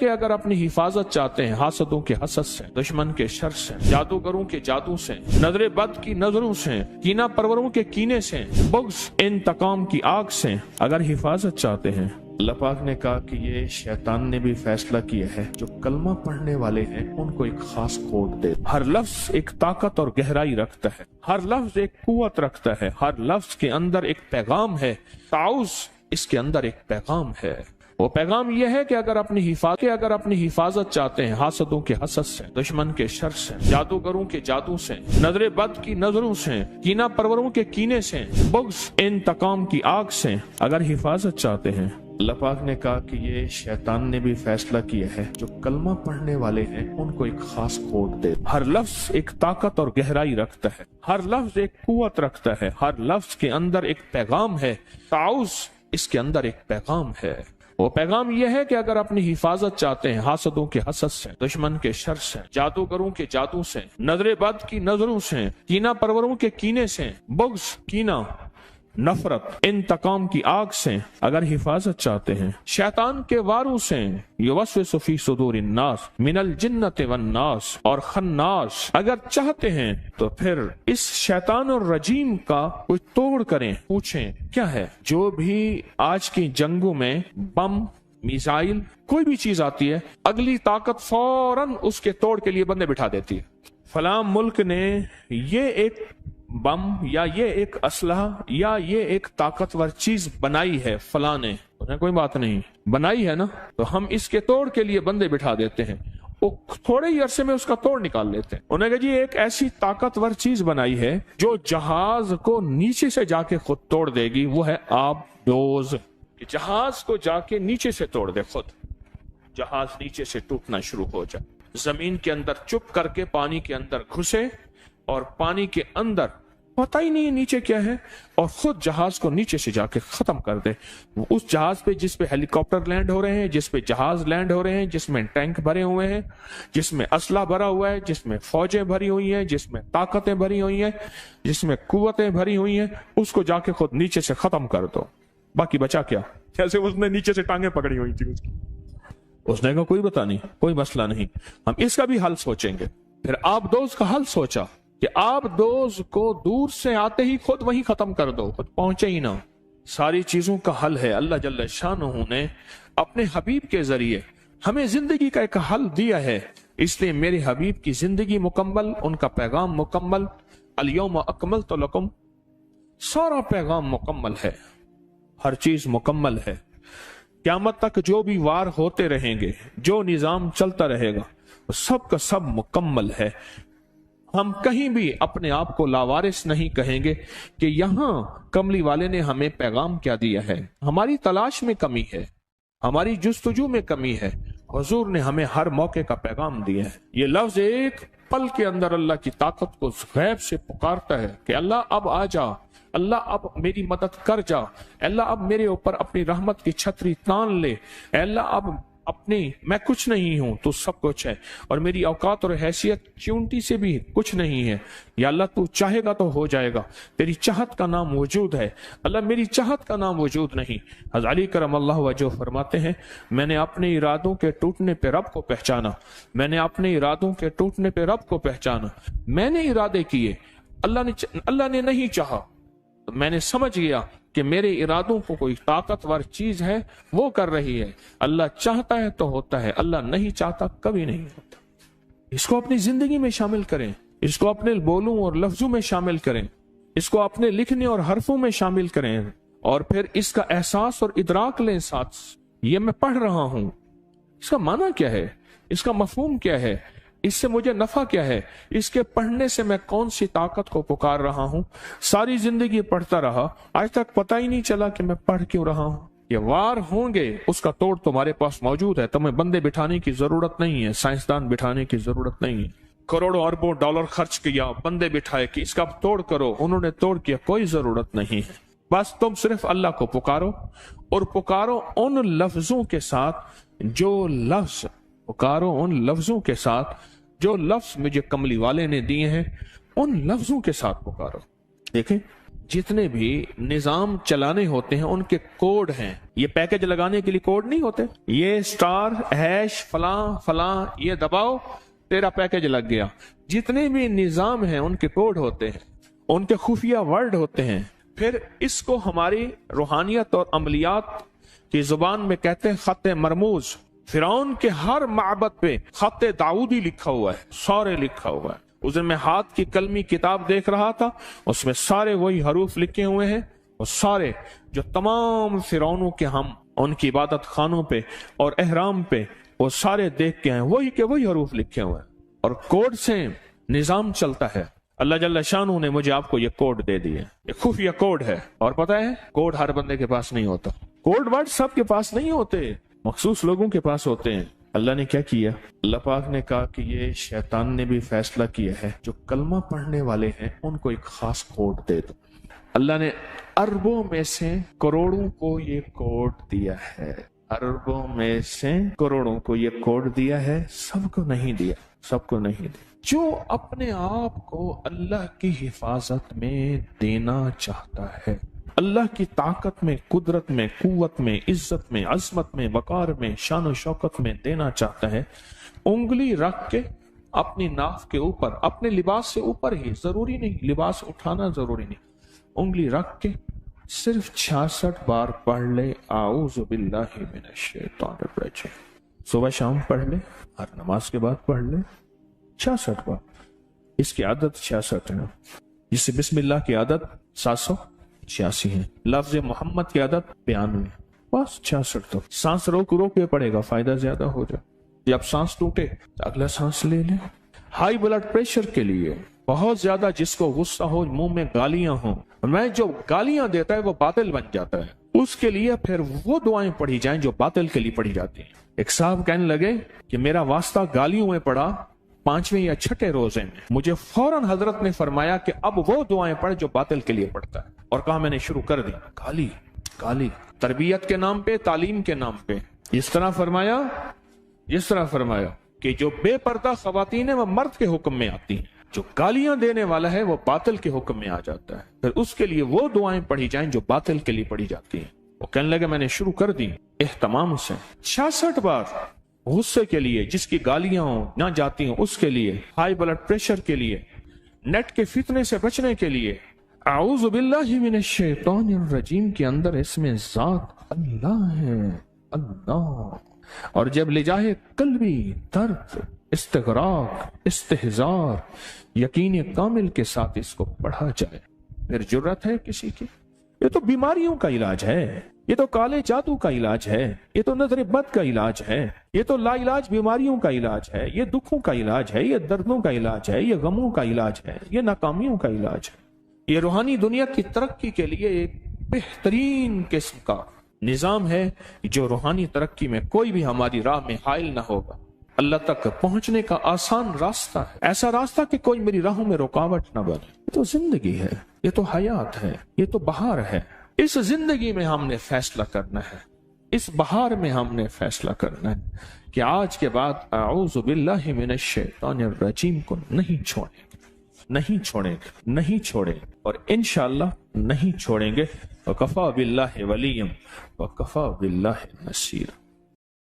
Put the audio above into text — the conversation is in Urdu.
کہ اگر اپنی حفاظت چاہتے ہیں حاسدوں کے حسد سے، دشمن کے شر سے، جادوگروں کے جادو سے، نظر بد کی نظروں سے، کینہ پروروں کے کینے سے، بغض انتقام کی آگ سے اگر حفاظت چاہتے ہیں، اللہ پاک نے کہا کہ یہ شیطان نے بھی فیصلہ کیا ہے جو کلمہ پڑھنے والے ہیں ان کو ایک خاص کوڈ دے۔ ہر لفظ ایک طاقت اور گہرائی رکھتا ہے، ہر لفظ ایک قوت رکھتا ہے، ہر لفظ کے اندر ایک پیغام ہے۔ تعوذ اس کے اندر ایک پیغام ہے، وہ پیغام یہ ہے کہ اگر اپنی حفاظت چاہتے ہیں حاسدوں کے حسد سے، دشمن کے شر سے، جادوگروں کے جادو سے، نظر بد کی نظروں سے، کینہ پروروں کے کینے سے، بغض انتقام کی آگ سے اگر حفاظت چاہتے ہیں، اللہ پاک نے کہا کہ یہ شیطان نے بھی فیصلہ کیا ہے جو کلمہ پڑھنے والے ہیں ان کو ایک خاص کوڈ دے۔ ہر لفظ ایک طاقت اور گہرائی رکھتا ہے، ہر لفظ ایک قوت رکھتا ہے، ہر لفظ کے اندر ایک پیغام ہے۔ تعوذ اس کے اندر ایک پیغام ہے، وہ پیغام یہ ہے کہ اگر اپنی حفاظت چاہتے ہیں حاسدوں کے حسد سے، دشمن کے شر سے، جادوگروں کے جادو سے، نظر بد کی نظروں سے، کینہ پروروں کے کینے سے، بغض کینہ نفرت انتقام کی آگ سے اگر حفاظت چاہتے ہیں، شیطان کے واروں سے، یوسوس فی صدور الناس من الجنۃ والناس اور خناس اگر چاہتے ہیں تو پھر اس شیطان اور رجیم کا کوئی توڑ کریں۔ پوچھیں کیا ہے؟ جو بھی آج کی جنگوں میں بم، میزائل، کوئی بھی چیز آتی ہے، اگلی طاقت فوراً اس کے توڑ کے لیے بندے بٹھا دیتی ہے۔ فلاں ملک نے یہ ایک بم یا یہ ایک اسلحہ یا یہ ایک طاقتور چیز بنائی ہے، فلاں نے، کوئی بات نہیں، بنائی ہے نا، تو ہم اس کے توڑ کے لیے بندے بٹھا دیتے ہیں، وہ تھوڑے ہی عرصے میں اس کا توڑ نکال لیتے ہیں۔ انہوں نے کہا جی ایک ایسی طاقتور چیز بنائی ہے جو جہاز کو نیچے سے جا کے خود توڑ دے گی، وہ ہے آب دوز، کہ جہاز کو جا کے نیچے سے توڑ دے، خود جہاز نیچے سے ٹوٹنا شروع ہو جائے، زمین کے اندر چپ کر کے پانی کے اندر گھسے اور پانی کے اندر پتہ ہی نہیں نیچے کیا ہے، اور خود جہاز کو نیچے سے جا کے ختم کر دے۔ اس جہاز پہ جس پہ ہیلی کاپٹر لینڈ ہو رہے ہیں، جس پہ جہاز لینڈ ہو رہے ہیں، جس میں ٹینک بھرے ہوئے ہیں، جس میں اسلحہ بھرا ہوا ہے، جس میں فوجیں بھری ہوئی ہیں، جس میں طاقتیں بھری ہوئی ہیں، جس میں قوتیں بھری ہوئی ہیں، اس کو جا کے خود نیچے سے ختم کر دو، باقی بچا کیا؟ جیسے اس نے نیچے سے ٹانگیں پکڑی ہوئی تھی اس نے کہا کوئی بتا نہیں، کوئی مسئلہ نہیں، ہم اس کا بھی حل سوچیں گے۔ پھر آب دوز کا حل سوچا کہ آب دوز کو دور سے آتے ہی خود وہیں ختم کر دو، خود پہنچے ہی نہ۔ ساری چیزوں کا حل ہے، اللہ جل شانہ نے اپنے حبیب کے ذریعے ہمیں زندگی کا ایک حل دیا ہے، اس لیے میرے حبیب کی زندگی مکمل، ان کا پیغام مکمل، الیوم اکملت لکم، سارا پیغام مکمل ہے، ہر چیز مکمل ہے۔ قیامت تک جو بھی وار ہوتے رہیں گے، جو نظام چلتا رہے گا، وہ سب کا سب مکمل ہے۔ ہم کہیں بھی اپنے آپ کو لاوارث نہیں کہیں گے کہ یہاں کملی والے نے ہمیں پیغام کیا دیا ہے۔ ہماری تلاش میں کمی ہے، ہماری جستجو میں کمی ہے، حضور نے ہمیں ہر موقع کا پیغام دیا ہے۔ یہ لفظ ایک پل کے اندر اللہ کی طاقت کو غیب سے پکارتا ہے کہ اللہ اب آ جا، اللہ اب میری مدد کر جا، اللہ اب میرے اوپر اپنی رحمت کی چھتری تان لے، اے اللہ اب اپنی، میں کچھ نہیں ہوں، تو سب کچھ ہے، اور میری اوقات اور حیثیت چونٹی سے بھی کچھ نہیں ہے، یا اللہ تو چاہے گا تو ہو جائے گا، تیری چاہت کا نام وجود ہے، اللہ میری چاہت کا نام وجود نہیں۔ حضرت علی کرم اللہ وجہ فرماتے ہیں میں نے اپنے ارادوں کے ٹوٹنے پہ رب کو پہچانا، میں نے اپنے ارادوں کے ٹوٹنے پہ رب کو پہچانا، میں نے ارادے کیے، اللہ نے نہیں چاہا، میں نے سمجھ گیا کہ میرے ارادوں کو کوئی طاقتور چیز ہے وہ کر رہی ہے، اللہ چاہتا ہے تو ہوتا ہے، اللہ نہیں چاہتا کبھی نہیں ہوتا۔ اس کو اپنی زندگی میں شامل کریں، اس کو اپنے بولوں اور لفظوں میں شامل کریں، اس کو اپنے لکھنے اور حرفوں میں شامل کریں، اور پھر اس کا احساس اور ادراک لیں ساتھ، یہ میں پڑھ رہا ہوں، اس کا معنی کیا ہے، اس کا مفہوم کیا ہے، اس سے مجھے نفع کیا ہے، اس کے پڑھنے سے میں کون سی طاقت کو پکار رہا ہوں۔ ساری زندگی پڑھتا رہا، آج تک پتہ ہی نہیں چلا کہ میں پڑھ کیوں رہا ہوں۔ یہ وار ہوں گے، اس کا توڑ تمہارے پاس موجود ہے، تمہیں بندے بٹھانے کی ضرورت نہیں ہے، سائنسدان بٹھانے کی ضرورت نہیں ہے، کروڑوں اربوں ڈالر خرچ کیا، بندے بٹھائے کہ اس کا توڑ کرو، انہوں نے توڑ کیا، کوئی ضرورت نہیں ہے۔ بس تم صرف اللہ کو پکارو، اور پکارو ان لفظوں کے ساتھ جو لفظ مجھے کملی والے نے دیے ہیں، ان لفظوں کے ساتھ پکارو۔ دیکھیں جتنے بھی نظام چلانے ہوتے ہیں ان کے کوڈ ہیں. یہ پیکج لگانے کے لیے کوڈ نہیں ہوتے. یہ اسٹار ہیش فلاں فلاں یہ دباؤ تیرا پیکج لگ گیا. جتنے بھی نظام ہیں ان کے کوڈ ہوتے ہیں, ان کے خفیہ ورڈ ہوتے ہیں. پھر اس کو ہماری روحانیت اور عملیات کی زبان میں کہتے ہیں خط مرموز. فرعون کے ہر معبد پہ خط داؤدی لکھا ہوا ہے, سارے لکھا ہوا ہے. اس دن میں ہاتھ کی قلمی کتاب دیکھ رہا تھا, اس میں سارے وہی حروف لکھے ہوئے ہیں. اور سارے جو تمام فرعونوں کے ہم ان کی عبادت خانوں پہ اور احرام پہ وہ سارے دیکھ کے ہیں, وہی کے وہی حروف لکھے ہوئے ہیں. اور کوڈ سے نظام چلتا ہے. اللہ جل شانہ نے مجھے آپ کو یہ کوڈ دے دیے, یہ خفیہ کوڈ ہے. اور پتہ ہے کوڈ ہر بندے کے پاس نہیں ہوتا. کوڈ ورڈ سب کے پاس نہیں ہوتے, مخصوص لوگوں کے پاس ہوتے ہیں. اللہ نے کیا کیا؟ اللہ پاک نے کہا کہ یہ شیطان نے بھی فیصلہ کیا ہے جو کلمہ پڑھنے والے ہیں ان کو ایک خاص کوڈ دے دو. اللہ نے اربوں میں سے کروڑوں کو یہ کوڈ دیا ہے. اربوں میں سے کروڑوں کو یہ کوڈ دیا ہے, سب کو نہیں دیا, سب کو نہیں دیا. جو اپنے آپ کو اللہ کی حفاظت میں دینا چاہتا ہے, اللہ کی طاقت میں, قدرت میں, قوت میں, عزت میں, عظمت میں, وقار میں, شان و شوکت میں دینا چاہتا ہے, انگلی رکھ کے اپنی ناف کے اوپر, اپنے لباس سے اوپر ہی, ضروری نہیں لباس اٹھانا ضروری نہیں, انگلی رکھ کے صرف 66 بار پڑھ لے اعوذ باللہ من الشیطان الرجیم. صبح شام پڑھ لے, ہر نماز کے بعد پڑھ لے 66 بار. اس کی عادت 66 ہے. جس سے بسم اللہ کی عادت 786 ہے, لفظ محمد کی عادت 92, بس 66. تو سانس روک کے پڑے گا, فائدہ زیادہ ہو جائے. جب سانس ٹوٹے تو اگلا سانس لے لیں. ہائی بلڈ پریشر کے لیے بہت زیادہ جس کو غصہ ہو, منہ میں گالیاں ہوں, میں جو گالیاں دیتا ہے وہ باطل بن جاتا ہے, اس کے لیے پھر وہ دعائیں پڑھی جائیں جو باطل کے لیے پڑھی جاتی ہیں. ایک صاحب کہنے لگے کہ میرا واسطہ گالیوں میں پڑا 5ویں یا 6ٹھے روزے میں. مجھے فوراً حضرت نے فرمایا کہ اب وہ دعائیں پڑھ جو باطل کے لیے پڑھتا ہے, اور کہا میں نے شروع کر دی گالی گالی, تربیت کے نام پہ, تعلیم کے نام پہ. اس طرح فرمایا کہ جو بے پردہ خواتین ہیں وہ مرد کے حکم میں آتی ہیں, جو گالیاں دینے والا ہے وہ باطل کے حکم میں آ جاتا ہے. پھر اس کے لیے وہ دعائیں پڑھی جائیں جو باطل کے لیے پڑھی جاتی ہیں. وہ کہنے لگے میں نے شروع کر دی اہتمام سے 66 بار. غصے کے لیے, جس کی گالیاں ہوں نہ جاتی ہوں اس کے لیے, ہائی بلڈ پریشر کے لیے, نیٹ کے فتنے سے بچنے کے لیے. اعوذ باللہ من الشیطان الرجیم کے اندر اس میں ذات اللہ ہے, اللہ. اور جب لے جائے قلبی درد, استغراق, استحزار, یقین کامل کے ساتھ اس کو پڑھا جائے, پھر جرت ہے کسی کی. یہ تو بیماریوں کا علاج ہے, یہ تو کالے جادو کا علاج ہے, یہ تو نظر بد کا علاج ہے, یہ تو لا علاج بیماریوں کا علاج ہے, یہ دکھوں کا علاج ہے, یہ دردوں کا علاج ہے, یہ غموں کا علاج ہے, یہ ناکامیوں کا علاج ہے. یہ روحانی دنیا کی ترقی کے لیے ایک بہترین قسم کا نظام ہے جو روحانی ترقی میں کوئی بھی ہماری راہ میں حائل نہ ہوگا. اللہ تک پہنچنے کا آسان راستہ ہے, ایسا راستہ کہ کوئی میری راہوں میں رکاوٹ نہ بنے. یہ تو زندگی ہے, یہ تو حیات ہے, یہ تو بہار ہے. اس زندگی میں ہم نے فیصلہ کرنا ہے, اس بہار میں ہم نے فیصلہ کرنا ہے کہ آج کے بعد اعوذ باللہ من الشیطان الرجیم کو نہیں چھوڑیں گے, اور انشاءاللہ نہیں چھوڑیں گے. وَكَفَى بِاللَّهِ وَلِيًّا وَكَفَى بِاللَّهِ نَصِيرًا.